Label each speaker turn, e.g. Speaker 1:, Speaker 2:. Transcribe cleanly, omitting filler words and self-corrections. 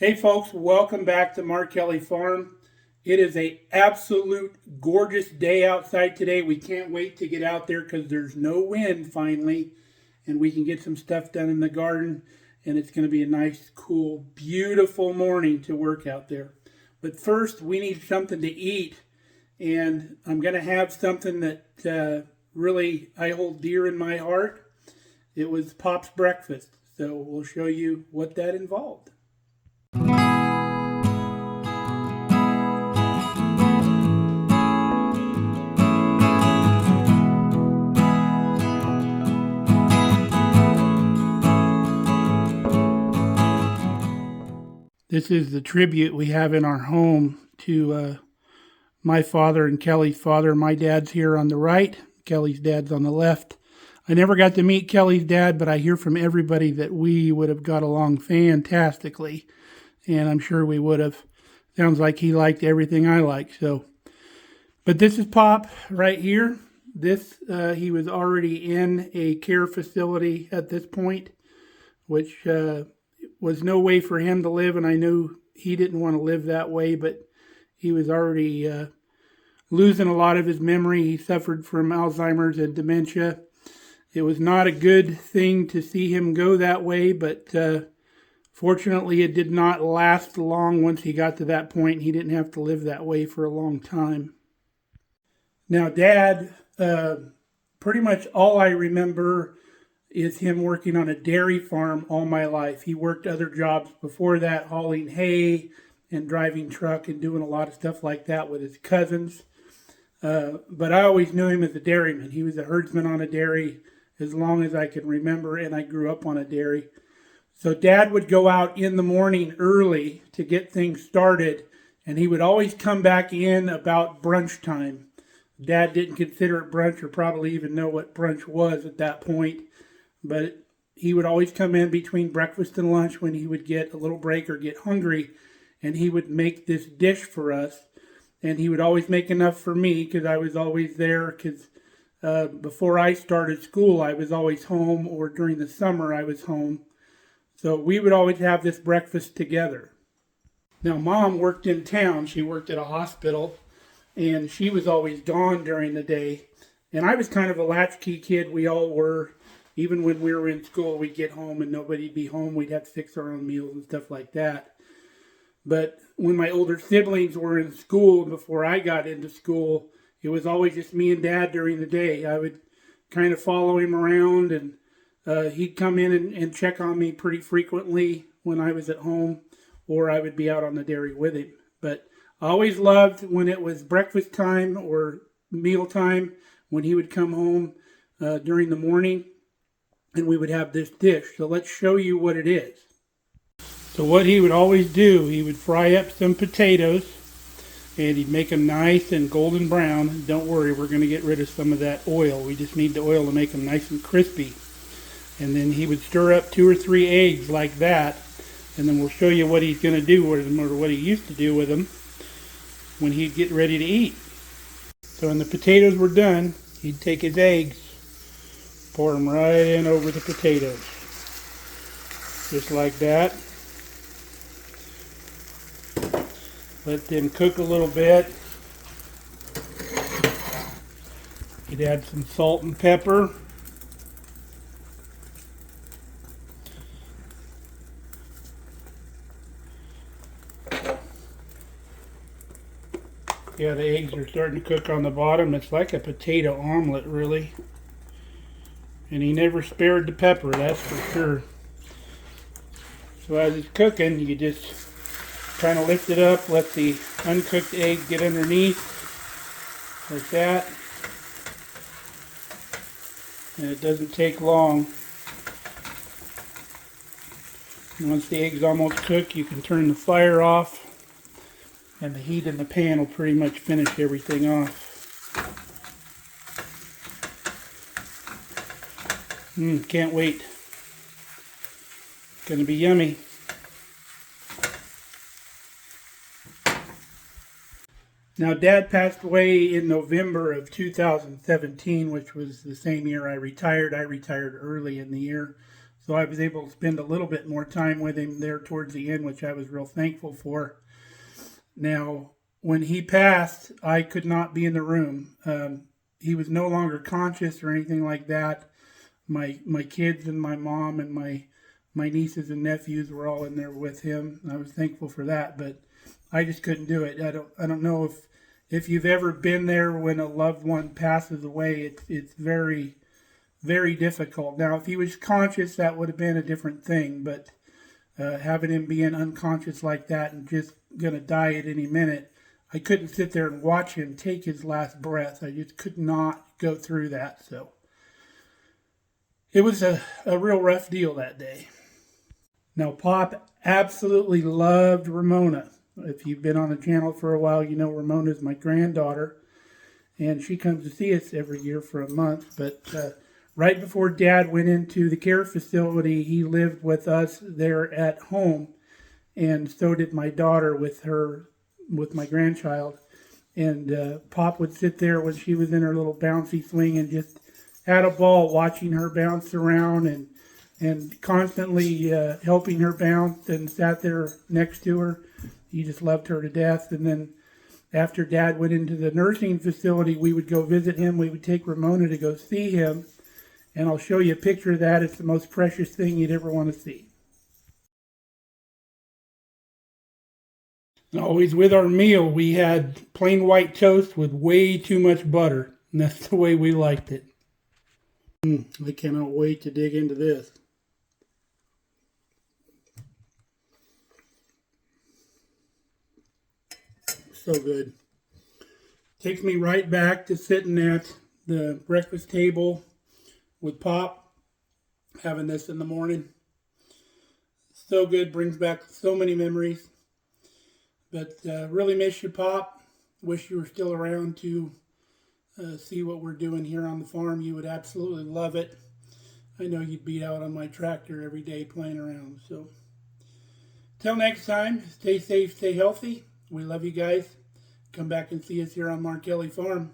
Speaker 1: Hey folks, welcome back to Mark Kelly Farm. It is an absolute gorgeous day outside today. We can't wait to get out there because there's no wind finally, and we can get some stuff done in the garden, and it's going to be a nice, cool, beautiful morning to work out there. But first, we need something to eat, and I'm going to have something that really I hold dear in my heart. It was Pop's breakfast, so we'll show you what that involved. This is the tribute we have in our home to my father and Kelly's father. My dad's here on the right. Kelly's dad's on the left. I never got to meet Kelly's dad, but I hear from everybody that we would have got along fantastically. And I'm sure we would have. Sounds like he liked everything I like. But this is Pop right here. He was already in a care facility at this point, which was no way for him to live, and I knew he didn't want to live that way, but he was already losing a lot of his memory. He suffered from Alzheimer's and dementia. It was not a good thing to see him go that way, but fortunately it did not last long. Once he got to that point, he didn't have to live that way for a long time. Now, Dad, pretty much all I remember is him working on a dairy farm all my life. He worked other jobs before that, hauling hay and driving truck and doing a lot of stuff like that with his cousins. But I always knew him as a dairyman. He was a herdsman on a dairy as long as I can remember, and I grew up on a dairy. So Dad would go out in the morning early to get things started, and he would always come back in about brunch time. Dad didn't consider it brunch or probably even know what brunch was at that point. But he would always come in between breakfast and lunch when he would get a little break or get hungry, and he would make this dish for us. And he would always make enough for me because I was always there, because before I started school, I was always home, or during the summer, I was home. So we would always have this breakfast together. Now, Mom worked in town. She worked at a hospital, and she was always gone during the day. And I was kind of a latchkey kid. We all were. Even when we were in school, we'd get home and nobody'd be home. We'd have to fix our own meals and stuff like that. But when my older siblings were in school, before I got into school, it was always just me and Dad during the day. I would kind of follow him around, and he'd come in and check on me pretty frequently when I was at home, or I would be out on the dairy with him. But I always loved when it was breakfast time or meal time, when he would come home during the morning, and we would have this dish. So let's show you what it is. So what he would always do, he would fry up some potatoes, and he'd make them nice and golden brown. Don't worry, we're going to get rid of some of that oil. We just need the oil to make them nice and crispy. And then he would stir up 2 or 3 eggs like that, and then we'll show you what he's going to do with them, or what he used to do with them when he'd get ready to eat. So when the potatoes were done, he'd take his eggs, pour them right in over the potatoes, just like that. Let them cook a little bit. You'd add some salt and pepper. Yeah, the eggs are starting to cook on the bottom. It's like a potato omelet, really. And he never spared the pepper, that's for sure. So as it's cooking, you just kind of lift it up, let the uncooked egg get underneath, like that. And it doesn't take long. And once the egg's almost cooked, you can turn the fire off, and the heat in the pan will pretty much finish everything off. Can't wait. It's gonna be yummy. Now, Dad passed away in November of 2017, which was the same year I retired. I retired early in the year, So I was able to spend a little bit more time with him there towards the end, which I was real thankful for. Now, when he passed, I could not be in the room. He was no longer conscious or anything like that. My kids and my mom and my nieces and nephews were all in there with him. I was thankful for that, but I just couldn't do it. I don't know if you've ever been there when a loved one passes away. It's very, very difficult. Now, if he was conscious, that would have been a different thing, but having him being unconscious like that and just going to die at any minute, I couldn't sit there and watch him take his last breath. I just could not go through that. So it was a real rough deal that day. Now, Pop absolutely loved Ramona. If you've been on the channel for a while, you know Ramona is my granddaughter, and she comes to see us every year for a month. But right before Dad went into the care facility, he lived with us there at home, and so did my daughter with my grandchild. And Pop would sit there when she was in her little bouncy swing and just had a ball watching her bounce around and constantly helping her bounce, and sat there next to her. He just loved her to death. And then after Dad went into the nursing facility, we would go visit him. We would take Ramona to go see him. And I'll show you a picture of that. It's the most precious thing you'd ever want to see. And always with our meal, we had plain white toast with way too much butter. And that's the way we liked it. I cannot wait to dig into this. So good. Takes me right back to sitting at the breakfast table with Pop, having this in the morning. So good, brings back so many memories. But really miss you, Pop. Wish you were still around to see what we're doing here on the farm. You would absolutely love it. I know you'd be out on my tractor every day playing around. So, till next time, stay safe, stay healthy. We love you guys. Come back and see us here on Mark Kelly Farm.